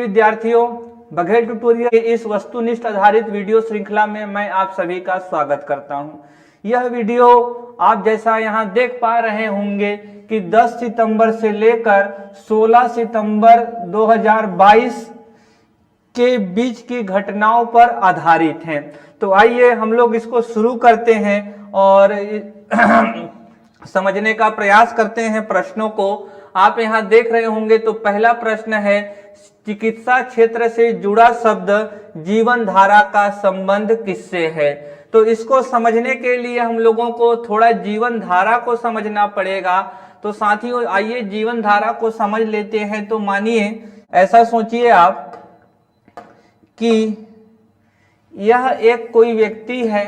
विद्यार्थियों, बघेल ट्यूटोरियल के इस वस्तुनिष्ठ आधारित वीडियो श्रृंखला में मैं आप सभी का स्वागत करता हूं। यह वीडियो आप जैसा यहां देख पा रहे होंगे कि 10 सितंबर से लेकर 16 सितंबर 2022 के बीच की घटनाओं पर आधारित है। तो आइए हम लोग इसको शुरू करते हैं और समझने का प्रयास करते हैं प्रश्नों को। आप यहां देख रहे होंगे तो पहला प्रश्न है, चिकित्सा क्षेत्र से जुड़ा शब्द जीवन धारा का संबंध किससे है। तो इसको समझने के लिए हम लोगों को थोड़ा जीवन धारा को समझना पड़ेगा। तो साथियों आइए जीवन धारा को समझ लेते हैं। तो मानिए ऐसा सोचिए आप कि यह एक कोई व्यक्ति है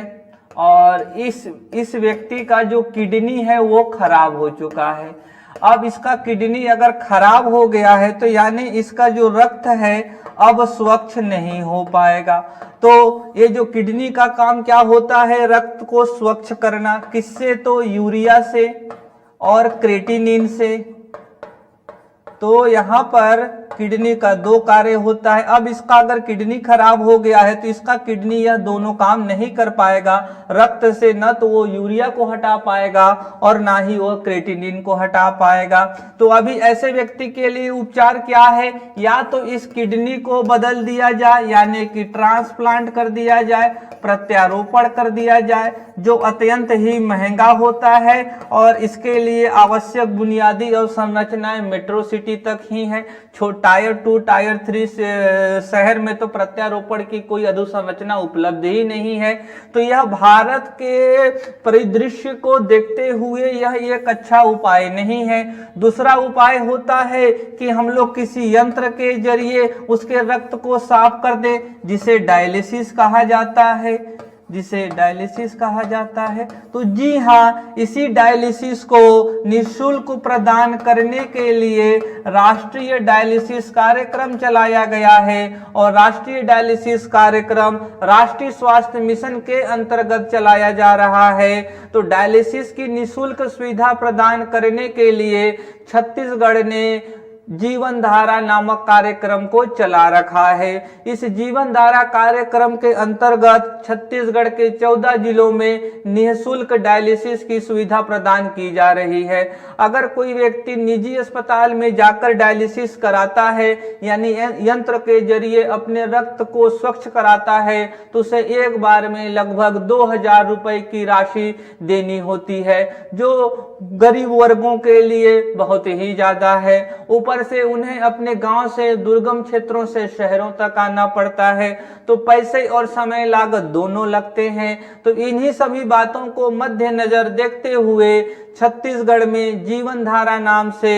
और इस व्यक्ति का जो किडनी है वो खराब हो चुका है। अब इसका किडनी अगर खराब हो गया है तो यानी इसका जो रक्त है अब स्वच्छ नहीं हो पाएगा। तो ये जो किडनी का काम क्या होता है, रक्त को स्वच्छ करना। किससे? तो यूरिया से और क्रेटिनिन से। तो यहाँ पर किडनी का दो कार्य होता है। अब इसका अगर किडनी खराब हो गया है तो इसका किडनी यह दोनों काम नहीं कर पाएगा। रक्त से न तो वो यूरिया को हटा पाएगा और ना ही वो क्रेटिनिन को हटा पाएगा। तो अभी ऐसे व्यक्ति के लिए उपचार क्या है? या तो इस किडनी को बदल दिया जाए यानी कि ट्रांसप्लांट कर दिया जाए, प्रत्यारोपण कर दिया जाए, जो अत्यंत ही महंगा होता है और इसके लिए आवश्यक बुनियादी अवसंरचनाएं मेट्रो सिटी तक ही है। टायर 2 टायर 3 शहर में तो प्रत्यारोपण की कोई अधोसंरचना उपलब्ध ही नहीं है। तो यह भारत के परिदृश्य को देखते हुए यह एक अच्छा उपाय नहीं है। दूसरा उपाय होता है कि हम लोग किसी यंत्र के जरिए उसके रक्त को साफ कर दे, जिसे डायलिसिस कहा जाता है। तो जी हाँ, इसी डायलिसिस को निःशुल्क प्रदान करने के लिए राष्ट्रीय डायलिसिस कार्यक्रम चलाया गया है और राष्ट्रीय डायलिसिस कार्यक्रम राष्ट्रीय स्वास्थ्य मिशन के अंतर्गत चलाया जा रहा है। तो डायलिसिस की निःशुल्क सुविधा प्रदान करने के लिए छत्तीसगढ़ ने जीवन धारा नामक कार्यक्रम को चला रखा है। इस जीवन धारा कार्यक्रम के अंतर्गत छत्तीसगढ़ के 14 जिलों में निःशुल्क डायलिसिस की सुविधा प्रदान की जा रही है। अगर कोई व्यक्ति निजी अस्पताल में जाकर डायलिसिस कराता है यानी यंत्र के जरिए अपने रक्त को स्वच्छ कराता है तो उसे एक बार में लगभग 2000 रुपए की राशि देनी होती है, जो गरीब वर्गों के लिए बहुत ही ज्यादा है। ऊपर से उन्हें अपने गांव से दुर्गम क्षेत्रों से शहरों तक आना पड़ता है, तो पैसे और समय लागत दोनों लगते हैं। तो इन्हीं सभी बातों को मद्देनजर देखते हुए छत्तीसगढ़ में जीवन धारा नाम से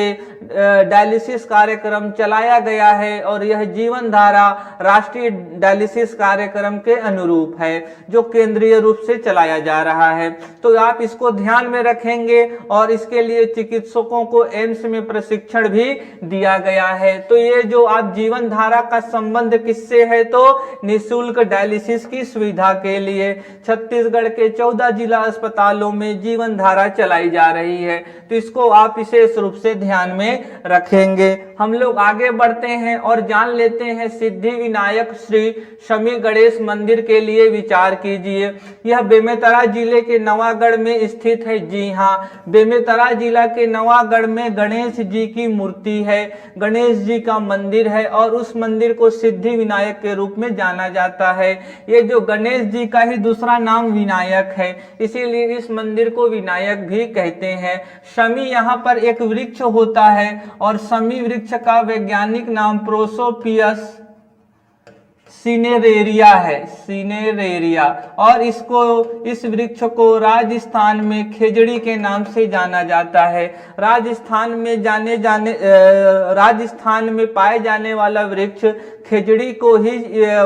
डायलिसिस कार्यक्रम चलाया गया है और यह जीवन धारा राष्ट्रीय डायलिसिस कार्यक्रम के अनुरूप है, जो केंद्रीय रूप से चलाया जा रहा है। तो आप इसको ध्यान में रखेंगे और इसके लिए चिकित्सकों को एम्स में प्रशिक्षण भी दिया गया है। तो ये जो आप जीवन धारा का संबंध किससे है, तो निःशुल्क डायलिसिस की सुविधा के लिए छत्तीसगढ़ के 14 जिला अस्पतालों में जीवन धारा चलाई जा रही है। तो इसको आप विशेष रूप से ध्यान में रखेंगे। हम लोग आगे बढ़ते हैं और जान लेते हैं सिद्धि विनायक श्री शमी गणेश मंदिर के लिए विचार कीजिए। यह बेमेतरा जिले के नवागढ़ में स्थित है। जी हाँ, बेमेतरा जिला के नवागढ़ में गणेश जी की मूर्ति है, गणेश जी का मंदिर है और उस मंदिर को सिद्धि विनायक के रूप में जाना जाता है। ये जो गणेश जी का ही दूसरा नाम विनायक है, इसीलिए इस मंदिर को विनायक भी कहते हैं। शमी यहाँ पर एक वृक्ष होता है और शमी वृक्ष का वैज्ञानिक नाम प्रोसोपियस सिनेरेरिया है, सिनेरेरिया। और इस वृक्ष को राजस्थान में खेजड़ी के नाम से जाना जाता है। राजस्थान में पाए जाने वाला वृक्ष खेजड़ी को ही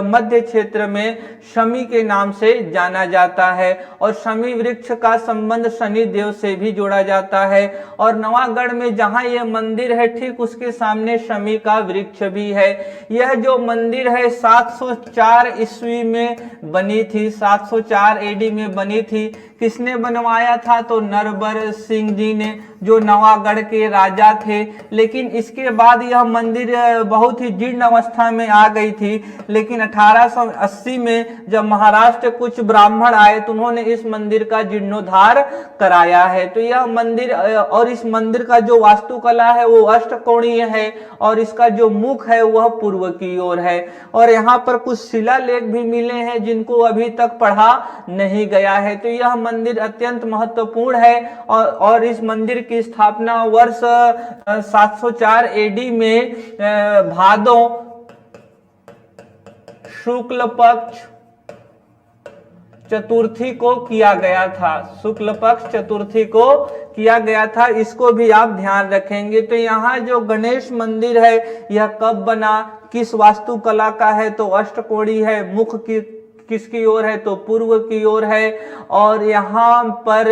मध्य क्षेत्र में शमी के नाम से जाना जाता है और शमी वृक्ष का संबंध शनि देव से भी जोड़ा जाता है। और नवागढ़ में जहाँ यह मंदिर है ठीक उसके सामने शमी का वृक्ष भी है। यह जो मंदिर है 704 ईस्वी में बनी थी, 704 एडी में बनी थी। किसने बनवाया था? तो नरबर सिंह जी ने, जो नवागढ़ के राजा थे। लेकिन इसके बाद यह मंदिर बहुत ही जीर्ण अवस्था में आ गई थी। लेकिन 1880 में जब महाराष्ट्र कुछ ब्राह्मण आए तो उन्होंने इस मंदिर का जीर्णोद्धार कराया है। तो यह मंदिर और इस मंदिर का जो वास्तुकला है वो अष्टकोणीय है और इसका जो मुख है वह पूर्व की ओर है। और यहाँ पर कुछ शिलालेख भी मिले हैं जिनको अभी तक पढ़ा नहीं गया है। तो यह मंदिर अत्यंत महत्वपूर्ण है और इस मंदिर की स्थापना वर्ष 704 एडी में भादो शुक्ल पक्ष चतुर्थी को किया गया था। शुक्ल पक्ष चतुर्थी को किया गया था, इसको भी आप ध्यान रखेंगे। तो यहाँ जो गणेश मंदिर है यह कब बना, किस वास्तुकला का है? तो अष्टकोणी है। मुख की किसकी ओर है? तो पूर्व की ओर है। और यहाँ पर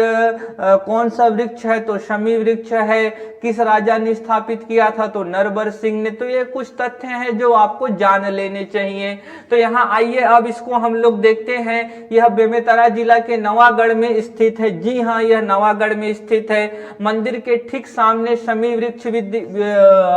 कौन सा वृक्ष है? तो शमी वृक्ष है। किस राजा ने स्थापित किया था? तो नरबर सिंह ने। तो ये कुछ तथ्य हैं जो आपको जान लेने चाहिए। तो यहाँ आइए अब इसको हम लोग देखते हैं। यह बेमेतरा जिला के नवागढ़ में स्थित है। जी हाँ, यह नवागढ़ में स्थित है। मंदिर के ठीक सामने शमी वृक्ष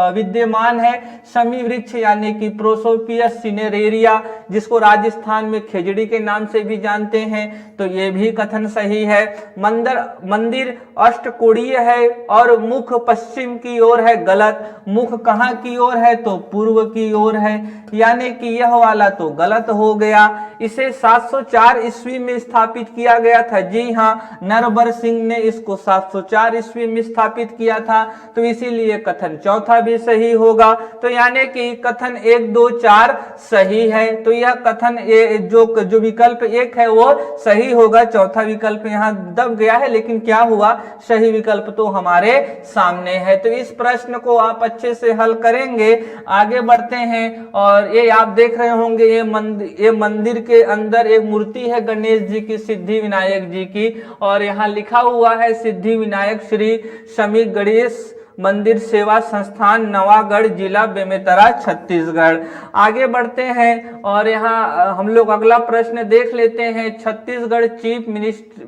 विद्यमान है। शमी वृक्ष यानी कि प्रोसोपियस सिनेरेरिया, जिसको राजस्थान में खेजड़ी के नाम से भी जानते हैं। तो ये भी कथन सही है। मंदिर अष्टकोणीय है और मुख पश्चिम की ओर है। गलत। मुख कहाँ की ओर है? तो पूर्व की ओर है, यानी कि यह वाला तो गलत हो गया। इसे 704 ईस्वी में स्थापित किया गया था। जी हाँ, नरबर सिंह ने इसको 704 ईस्वी में स्थापित किया था। तो इसीलिए कथन चौथा भी सही होगा। तो यानी कि कथन 1, 2, 4 सही है। तो यह कथन जो विकल्प 1 है वो सही होगा। चौथा विकल्प यहाँ दब गया है, लेकिन क्या हुआ, सही विकल्प तो हमारे सामने है। तो इस प्रश्न को आप अच्छे से हल करेंगे। आगे बढ़ते हैं और ये आप देख रहे होंगे ये मंदिर के अंदर एक मूर्ति है गणेश जी की, सिद्धि विनायक जी की। और यहाँ लिखा हुआ है सिद्धि विनायक श्री शमी गणेश मंदिर सेवा संस्थान, नवागढ़, जिला बेमेतरा, छत्तीसगढ़। आगे बढ़ते हैं और यहाँ हम लोग अगला प्रश्न देख लेते हैं। Chhattisgarh chief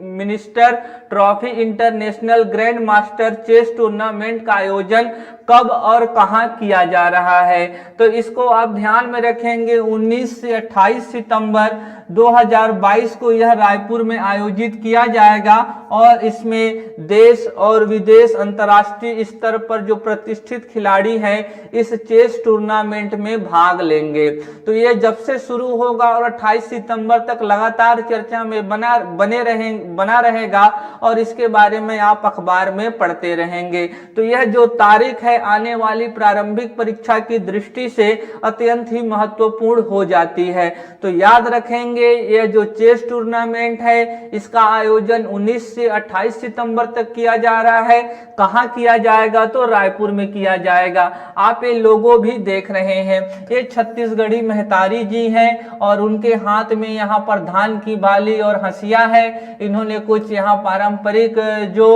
minister trophy international grand master chess tournament का आयोजन कब और कहां किया जा रहा है? तो इसको आप ध्यान में रखेंगे। 19 से 28 सितंबर 2022 को यह रायपुर में आयोजित किया जाएगा और इसमें देश और विदेश अंतर्राष्ट्रीय स्तर पर जो प्रतिष्ठित खिलाड़ी हैं इस चेस टूर्नामेंट में भाग लेंगे। तो ये जब से शुरू होगा और 28 सितंबर तक लगातार चर्चा में बना रहेगा और इसके बारे में आप अखबार में पढ़ते रहेंगे। तो यह जो तारीख है आने वाली प्रारंभिक परीक्षा की दृष्टि से अत्यंत ही महत्वपूर्ण हो जाती है। तो याद रखेंगे यह जो चेस टूर्नामेंट है इसका आयोजन 19 से 28 सितंबर तक किया जा रहा है। कहां किया जाएगा? तो रायपुर में किया जाएगा। आप ये लोगो भी देख रहे हैं, ये छत्तीसगढ़ी महतारी जी हैं और उनके हाथ में यहाँ पर धान की बाली और हंसिया है। इन्होंने कुछ यहाँ पारंपरिक जो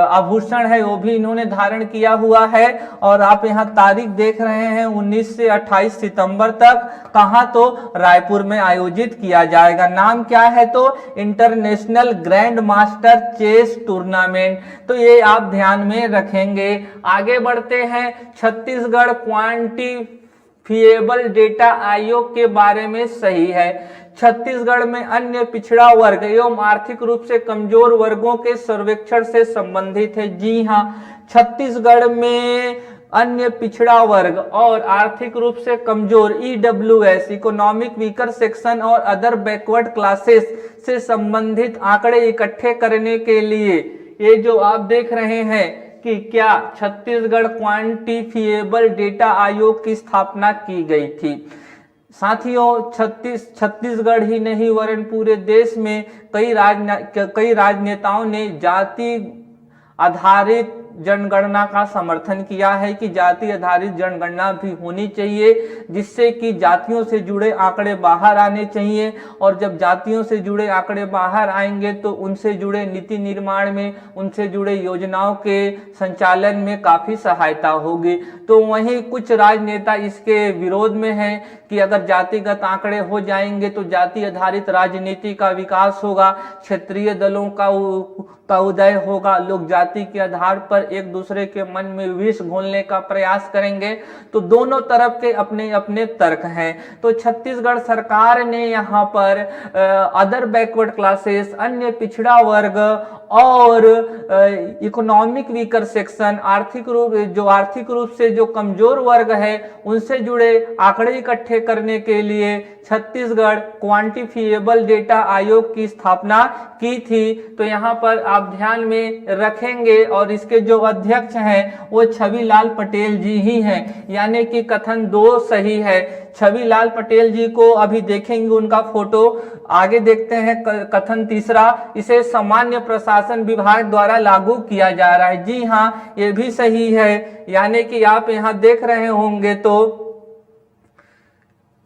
आभूषण है वो भी इन्होंने धारण किया हुआ है। और आप यहाँ तारीख देख रहे हैं 19 से 28 सितंबर तक। कहां? तो रायपुर में आयोजित किया जाएगा। नाम क्या है? तो international grand master chess tournament. तो ये आप ध्यान में रखेंगे। आगे बढ़ते हैं। छत्तीसगढ़ क्वांटिफिएबल डेटा आयोग के बारे में सही है। छत्तीसगढ़ में अन्य पिछड़ा वर्ग एवं आर्थिक रूप से कमजोर वर्गों के सर्वेक्षण से संबंधित है। जी हां, छत्तीसगढ़ में अन्य पिछड़ा वर्ग और आर्थिक रूप से कमजोर EWS इकोनॉमिक वीकर सेक्शन और अदर बैकवर्ड क्लासेस से संबंधित आंकड़े इकट्ठे करने के लिए ये जो आप देख रहे हैं कि क्या छत्तीसगढ़ क्वांटिफिएबल डेटा आयोग की स्थापना की गई थी। साथियों, छत्तीसगढ़ ही नहीं वरन पूरे देश में कई राजनेताओं ने जाति आधारित जनगणना का समर्थन किया है कि जाति आधारित जनगणना भी होनी चाहिए, जिससे कि जातियों से जुड़े आंकड़े बाहर आने चाहिए, और जब जातियों से जुड़े आंकड़े बाहर आएंगे तो उनसे जुड़े नीति निर्माण में, उनसे जुड़े योजनाओं के संचालन में काफी सहायता होगी। तो वहीं कुछ राजनेता इसके विरोध में हैं कि अगर जातिगत आंकड़े हो जाएंगे तो जाति आधारित राजनीति का विकास होगा, क्षेत्रीय दलों का उदय होगा, लोग जाति के आधार पर एक दूसरे के मन में विष घोलने का प्रयास करेंगे। तो दोनों तरफ के अपने अपने तर्क हैं। तो छत्तीसगढ़ सरकार ने यहाँ पर अदर बैकवर्ड क्लासेस, अन्य पिछड़ा वर्ग और इकोनॉमिक वीकर सेक्शन, आर्थिक रूप से जो कमजोर वर्ग है, उनसे जुड़े आंकड़े इकट्ठे करने के लिए छत्तीसगढ़ क्वांटिफिएबल डेटा आयोग की स्थापना की थी। तो यहाँ पर आप ध्यान में रखेंगे, और इसके जो अध्यक्ष हैं वो छविलाल पटेल जी ही हैं, यानी कि कथन 2 सही है। छविलाल पटेल जी को अभी देखेंगे उनका फोटो। आगे देखते हैं कथन तीसरा, इसे सामान्य प्रशासन विभाग द्वारा लागू किया जा रहा है। जी हाँ, ये भी सही है, यानी कि आप यहाँ देख रहे होंगे तो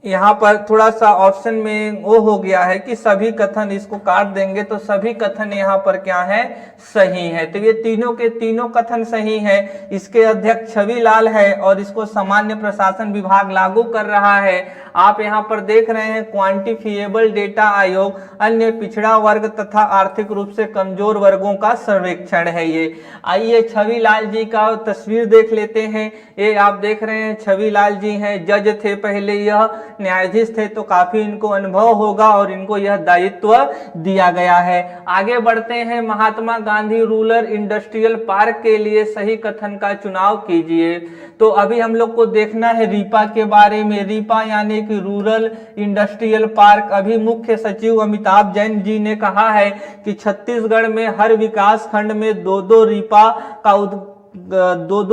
यहाँ पर थोड़ा सा ऑप्शन में वो हो गया है कि सभी कथन, इसको काट देंगे तो सभी कथन यहाँ पर क्या है, सही है। तो ये तीनों के तीनों कथन सही है। इसके अध्यक्ष छविलाल है और इसको सामान्य प्रशासन विभाग लागू कर रहा है। आप यहाँ पर देख रहे हैं क्वांटिफिएबल डेटा आयोग अन्य पिछड़ा वर्ग तथा आर्थिक रूप से कमजोर वर्गों का सर्वेक्षण है ये। आइए छविलाल जी का तस्वीर देख लेते हैं। ये आप देख रहे हैं छविलाल जी हैं, जज थे पहले, यह न्यायाधीश थे, तो काफी इनको अनुभव होगा और इनको यह दायित्व दिया गया है। आगे बढ़ते हैं, Mahatma Gandhi rural industrial park के लिए सही कथन का चुनाव कीजिए। तो अभी हम लोग को देखना है रीपा के बारे में। रीपा यानी कि रूरल इंडस्ट्रियल पार्क, अभी मुख्य सचिव अमिताभ जैन जी ने कहा है कि छत्तीसगढ़ में हर विकास खंड में दो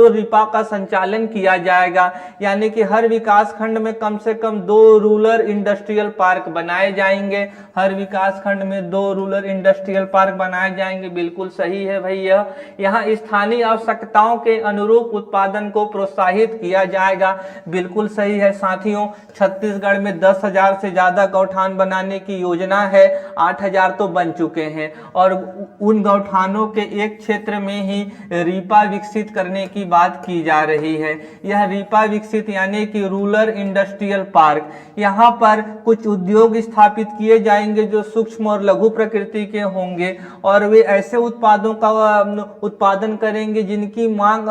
रीपा का संचालन किया जाएगा, यानी कि हर विकास खंड में कम से कम 2 रूरल इंडस्ट्रियल पार्क बनाए जाएंगे। हर विकास खंड में 2 रूरल इंडस्ट्रियल पार्क बनाए जाएंगे, बिल्कुल सही है भैया। यहाँ स्थानीय आवश्यकताओं के अनुरूप उत्पादन को प्रोत्साहित किया जाएगा, बिल्कुल सही है साथियों। छत्तीसगढ़ में 10,000 से ज्यादा गौठान बनाने की योजना है, 8,000 तो बन चुके हैं, और उन गौठानों के एक क्षेत्र में ही रीपा विकसित करने की बात की जा रही है। यह रीपा विकसित यानी कि रूरल इंडस्ट्रियल पार्क, यहाँ पर कुछ उद्योग स्थापित किए जाएंगे जो सूक्ष्म और लघु प्रकृति के होंगे, और वे ऐसे उत्पादों का उत्पादन करेंगे जिनकी मांग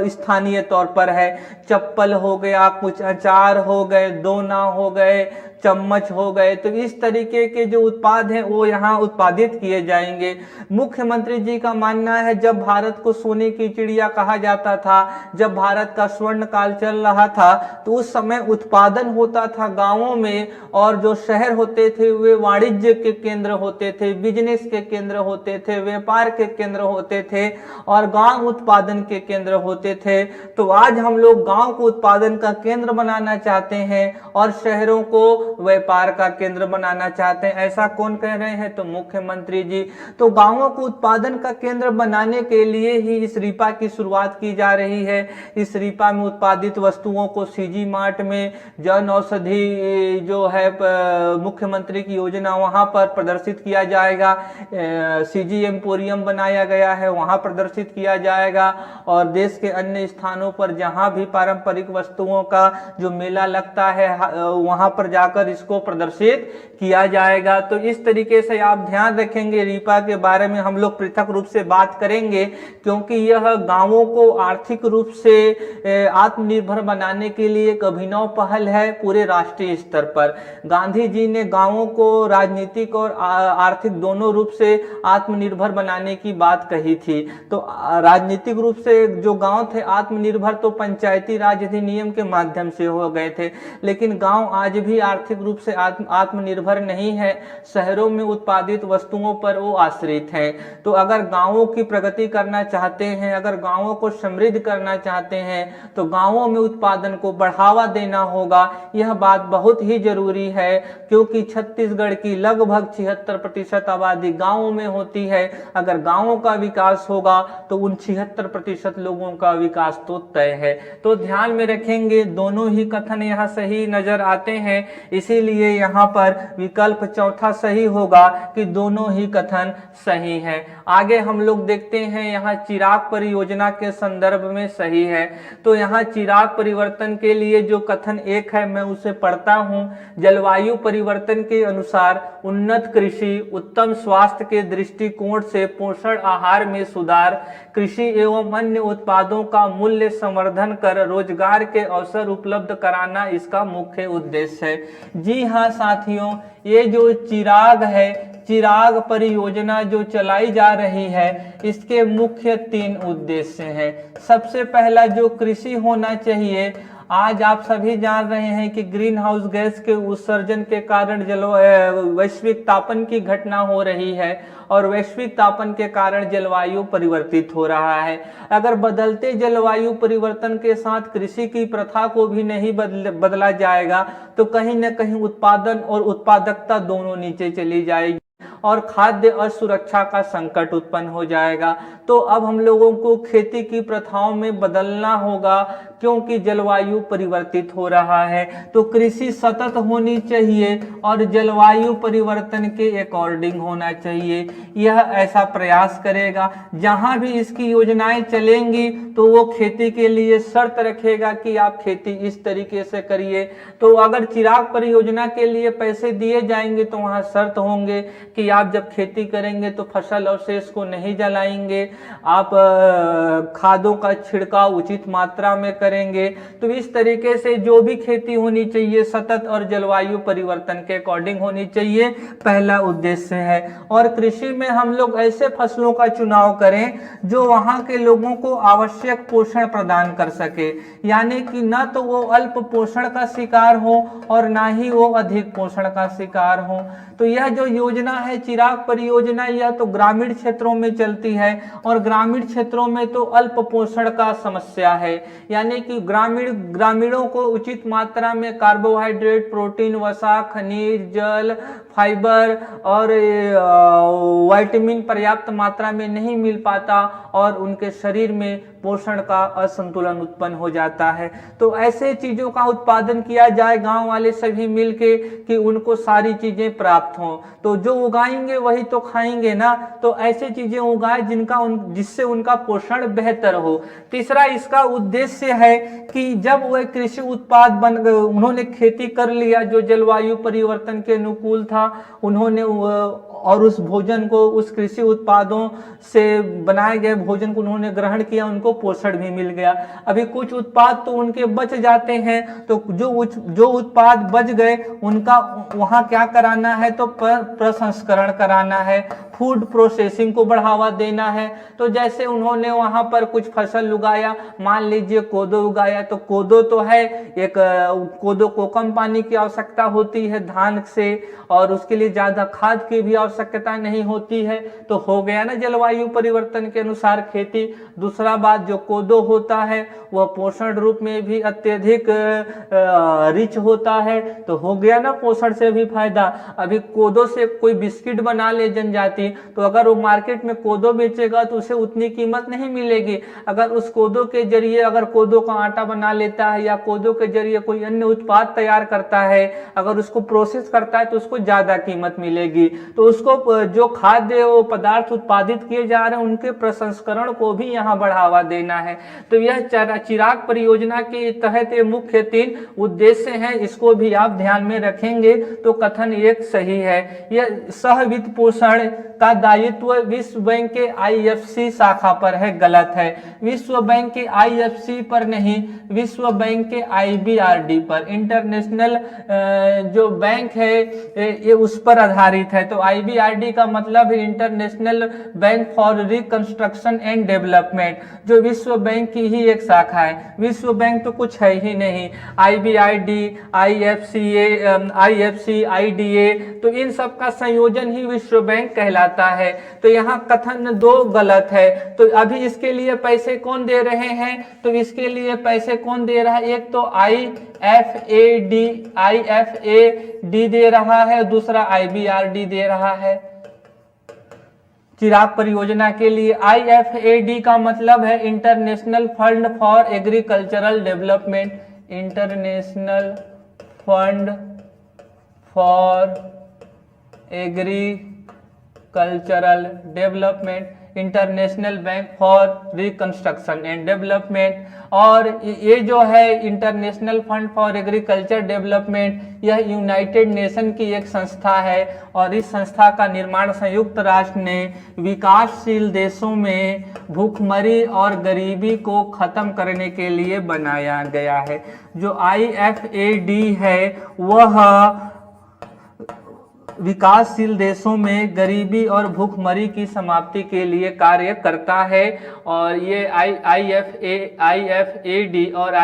स्थानीय तौर पर है। चप्पल हो गया, कुछ अचार हो गए, दोना हो गए, चम्मच हो गए, तो इस तरीके के जो उत्पाद हैं वो यहाँ उत्पादित किए जाएंगे। मुख्यमंत्री जी का मानना है जब भारत को सोने की चिड़िया कहा जाता था, जब भारत का स्वर्ण काल चल रहा था, तो उस समय उत्पादन होता था गांवों में, और जो शहर होते थे वे वाणिज्य के केंद्र होते थे, बिजनेस के केंद्र होते थे, व्यापार के केंद्र होते थे, और गांव उत्पादन के केंद्र होते थे। तो आज हम लोग गांव को उत्पादन का केंद्र बनाना चाहते हैं और शहरों को व्यापार का केंद्र बनाना चाहते हैं। ऐसा कौन कह रहे हैं? तो मुख्यमंत्री जी। तो गांवों को उत्पादन का केंद्र बनाने के लिए ही इस रीपा की शुरुआत की जा रही है। इस रीपा में उत्पादित वस्तुओं को सीजी मार्ट में, जन औषधि जो है मुख्यमंत्री की योजना, वहां पर प्रदर्शित किया जाएगा। सीजी एम्पोरियम बनाया गया है, वहां प्रदर्शित किया जाएगा, और देश के अन्य स्थानों पर जहां भी पारंपरिक वस्तुओं का जो मेला लगता है वहां पर जाकर इसको प्रदर्शित किया जाएगा। तो इस तरीके से आप ध्यान रखेंगे, रीपा के बारे में हम लोग पृथक रूप से बात करेंगे, क्योंकि यह गांवों को आर्थिक रूप से आत्मनिर्भर बनाने के लिए एक अभिनव पहल है पूरे राष्ट्रीय स्तर पर। गांधी जी ने गांवों को राजनीतिक और आर्थिक दोनों रूप से आत्मनिर्भर बनाने की बात कही थी। तो राजनीतिक रूप से जो गांव थे आत्मनिर्भर तो पंचायती राज अधिनियम के माध्यम से हो गए थे, लेकिन गांव आज भी आर्थिक आर्थिक रूप से आत्मनिर्भर नहीं है, शहरों में उत्पादित वस्तुओं पर वो आश्रित है। तो अगर गांवों की प्रगति करना चाहते हैं, अगर गांवों को समृद्ध करना चाहते हैं तो गांवों में उत्पादन को बढ़ावा देना होगा। यह बात बहुत ही जरूरी है, क्योंकि छत्तीसगढ़ की लगभग 76% आबादी गांवों में होती है। अगर गांवों का विकास होगा तो उन 76% लोगों का विकास तो तय है। तो ध्यान में रखेंगे, दोनों ही कथन यहाँ सही नजर आते हैं, इसीलिए यहाँ पर विकल्प चौथा सही होगा कि दोनों ही कथन सही है। आगे हम लोग देखते हैं, यहाँ चिराग परियोजना के संदर्भ में सही है। तो यहाँ चिराग परिवर्तन के लिए जो कथन एक है मैं उसे पढ़ता हूँ। जलवायु परिवर्तन के अनुसार उन्नत कृषि, उत्तम स्वास्थ्य के दृष्टिकोण से पोषण आहार में सुधार, कृषि एवं अन्य उत्पादों का मूल्य संवर्धन कर रोजगार के अवसर उपलब्ध कराना इसका मुख्य उद्देश्य है। जी हाँ साथियों, ये जो चिराग है, चिराग परियोजना जो चलाई जा रही है, इसके मुख्य 3 उद्देश्य हैं। सबसे पहला जो कृषि होना चाहिए, आज आप सभी जान रहे हैं कि ग्रीन हाउस गैस के उत्सर्जन के कारण वैश्विक तापन की घटना हो रही है और वैश्विक तापन के कारण जलवायु परिवर्तित हो रहा है। अगर बदलते जलवायु परिवर्तन के साथ कृषि की प्रथा को भी नहीं बदला जाएगा तो कहीं न कहीं उत्पादन और उत्पादकता दोनों नीचे चली जाएगी और खाद्य असुरक्षा का संकट उत्पन्न हो जाएगा। तो अब हम लोगों को खेती की प्रथाओं में बदलना होगा, क्योंकि जलवायु परिवर्तित हो रहा है। तो कृषि सतत होनी चाहिए और जलवायु परिवर्तन के अकॉर्डिंग होना चाहिए। यह ऐसा प्रयास करेगा। जहां भी इसकी योजनाएं चलेंगी तो वो खेती के लिए शर्त रखेगा कि आप खेती इस तरीके से करिए। तो अगर चिराग परियोजना के लिए पैसे दिए जाएंगे तो वहां शर्त होंगे कि आप जब खेती करेंगे तो फसल अवशेष को नहीं जलाएंगे, आप खादों का छिड़काव उचित मात्रा में करेंगे। तो इस तरीके से जो भी खेती होनी चाहिए सतत और जलवायु परिवर्तन के अकॉर्डिंग होनी चाहिए, पहला उद्देश्य है। और कृषि में हम लोग ऐसे फसलों का चुनाव करें जो वहां के लोगों को आवश्यक पोषण प्रदान कर सके, यानी कि न तो वो अल्प पोषण का शिकार हो और ना ही वो अधिक पोषण का शिकार हो। तो यह जो योजना है चिराग परियोजना, यह तो ग्रामीण क्षेत्रों में चलती है और ग्रामीण क्षेत्रों में तो अल्प पोषण का समस्या है, यानी कि ग्रामीणों को उचित मात्रा में कार्बोहाइड्रेट, प्रोटीन, वसा, खनिज, जल, फाइबर और विटामिन पर्याप्त मात्रा में नहीं मिल पाता और उनके शरीर में पोषण का असंतुलन उत्पन्न हो जाता है। तो ऐसे चीजों का उत्पादन किया जाए गांव वाले सभी मिलके कि उनको सारी चीजें प्राप्त हों। तो जो उगाएंगे वही तो खाएंगे ना, तो ऐसे चीजें उगाए जिससे उनका पोषण बेहतर हो। तीसरा इसका उद्देश्य है कि जब वह कृषि उत्पाद उन्होंने खेती कर लिया जो जलवायु परिवर्तन के अनुकूल था, उन्होंने और उस भोजन को, उस कृषि उत्पादों से बनाए गए भोजन को उन्होंने ग्रहण किया, उनको पोषण भी मिल गया। अभी कुछ उत्पाद तो उनके बच जाते हैं, तो जो उत्पाद बच गए उनका वहां क्या कराना है, तो प्रसंस्करण कराना है, फूड प्रोसेसिंग को बढ़ावा देना है। तो जैसे उन्होंने वहां पर कुछ फसल उगाया, मान लीजिए कोदो उगाया, तो कोदो तो है एक, कोदो को कम पानी की आवश्यकता होती है धान से और उसके लिए ज्यादा खाद की भी आवश्यकता नहीं होती है। तो हो गया ना जलवायु परिवर्तन के अनुसार खेती। दूसरा बात, जो कोदो होता है वह पोषण रूप में भी अत्यधिक रिच होता है, तो हो गया ना पोषण से भी फायदा। अभी कोदो से कोई बिस्किट बना ले जनजाति, तो अगर वो मार्केट में कोदो बेचेगा तो उसे उतनी कीमत नहीं मिलेगी। अगर उस कोदो के जरिए अगर कोदो का आटा बना लेता है या कोदो के जरिए कोई अन्य उत्पाद तैयार करता है, अगर उसको प्रोसेस करता है तो उसको ज्यादा कीमत मिलेगी। तो उसको जो खाद्य पदार्थ उत्पादित किए जा रहे हैं उनके प्रसंस्करण को भी यहाँ बढ़ावा देना है। तो यह चिराग परियोजना के तहत ये मुख्य 3 उद्देश्य हैं, इसको भी आप ध्यान में रखेंगे तो कथन 1 सही है। यह सह वित्त पोषण का दायित्व विश्व बैंक के IFC शाखा पर है, गलत है। विश्व बैंक के IFC पर नहीं, विश्व बैंक के IBRD पर, इंटरनेशनल जो बैंक है ये उस पर आधारित है। तो IBRD का मतलब है international bank for reconstruction and development, जो विश्व बैंक की ही एक शाखा है। विश्व बैंक तो कुछ है ही नहीं। IBRD, IFC, IDA, तो इन सब का संयोजन ही विश्व बैंक कहलाता है। तो यहाँ कथन 2 गलत है। तो अभी इसके लिए पैसे कौन दे रहे हैं? तो इसके लिए पैसे कौन दे रहा है? एक तो IFAD दे रहा है, दूसरा IBRD दे रहा है। चिराग परियोजना के लिए IFAD का मतलब है international fund for agricultural development, international fund for agricultural development, international bank for reconstruction and development. और ये जो है international fund for agriculture development, यह यूनाइटेड नेशन की एक संस्था है और इस संस्था का निर्माण संयुक्त राष्ट्र ने विकासशील देशों में भूखमरी और गरीबी को खत्म करने के लिए बनाया गया है। जो IFAD है वह विकासशील देशों में गरीबी और भूखमरी की समाप्ति के लिए कार्य करता है। और ये IFAD और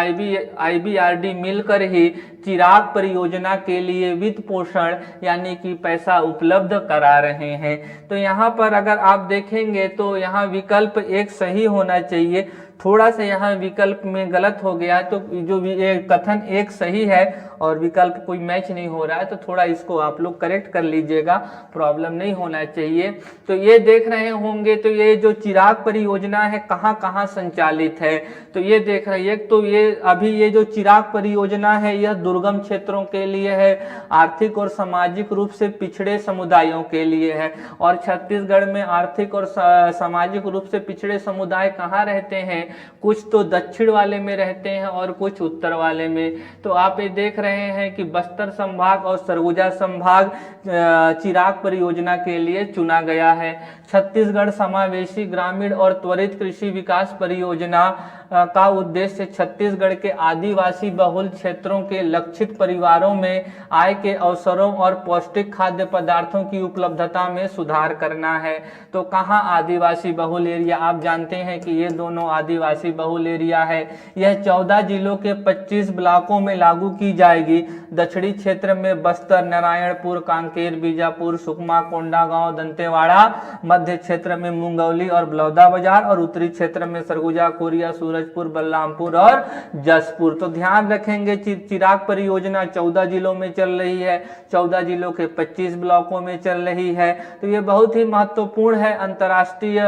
IBRD मिलकर ही चिराग परियोजना के लिए वित्त पोषण यानी कि पैसा उपलब्ध करा रहे हैं। तो यहाँ पर अगर आप देखेंगे तो यहाँ विकल्प एक सही होना चाहिए, थोड़ा सा यहाँ विकल्प में गलत हो गया। तो जो ये कथन एक सही है और विकल्प कोई मैच नहीं हो रहा है, तो थोड़ा इसको आप लोग करेक्ट कर लीजिएगा, प्रॉब्लम नहीं होना चाहिए। तो ये देख रहे होंगे, तो ये जो चिराग परियोजना है कहाँ कहाँ संचालित है, तो ये देख रहे हैं। तो ये अभी ये जो चिराग परियोजना है यह दुर्गम क्षेत्रों के लिए है, आर्थिक और सामाजिक रूप से पिछड़े समुदायों के लिए है। और छत्तीसगढ़ में आर्थिक और सामाजिक रूप से पिछड़े समुदाय कहाँ रहते हैं? कुछ तो दक्षिण वाले में रहते हैं और कुछ उत्तर वाले में। तो आप ये देख रहे हैं कि बस्तर संभाग और सरगुजा संभाग चिराग परियोजना के लिए चुना गया है। छत्तीसगढ़ समावेशी ग्रामीण और त्वरित कृषि विकास परियोजना का उद्देश्य छत्तीसगढ़ के आदिवासी बहुल क्षेत्रों के लक्षित परिवारों में आय के अवसरों और पौष्टिक खाद्य पदार्थों की उपलब्धता में सुधार करना है। तो कहाँ आदिवासी बहुल एरिया? आप जानते हैं कि ये दोनों आदिवासी बहुल एरिया है। यह 14 जिलों के 25 ब्लॉकों में लागू की जाएगी। दक्षिणी क्षेत्र में बस्तर, नारायणपुर, कांकेर, बीजापुर, सुकमा, कोंडागांव, दंतेवाड़ा, मध्य क्षेत्र में मुंगौली और बलौदाबाजार, और उत्तरी क्षेत्र में सरगुजा, कोरिया, सूरजपुर, बलरामपुर और जसपुर। तो ध्यान रखेंगे चिराग परियोजना 14 जिलों में चल रही है, 14 जिलों के 25 ब्लॉकों में चल रही है। तो ये बहुत ही महत्वपूर्ण है, अंतर्राष्ट्रीय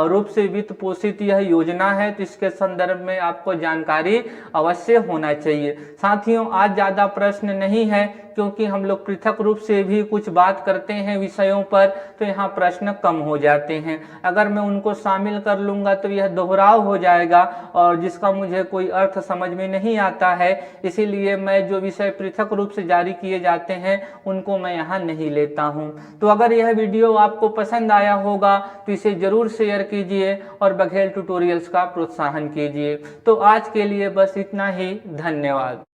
रूप से वित्त पोषित यह योजना है। तो इसके संदर्भ में आपको जानकारी अवश्य होना चाहिए। साथियों, आज ज्यादा प्रश्न नहीं है क्योंकि हम लोग पृथक रूप से भी कुछ बात करते हैं विषयों पर, तो यहाँ प्रश्न कम हो जाते हैं। अगर मैं उनको शामिल कर लूँगा तो यह दोहराव हो जाएगा और जिसका मुझे कोई अर्थ समझ में नहीं आता है। इसीलिए मैं जो विषय पृथक रूप से जारी किए जाते हैं उनको मैं यहाँ नहीं लेता हूँ। तो अगर यह वीडियो आपको पसंद आया होगा तो इसे जरूर शेयर कीजिए और बघेल ट्यूटोरियल्स का प्रोत्साहन कीजिए। तो आज के लिए बस इतना ही, धन्यवाद।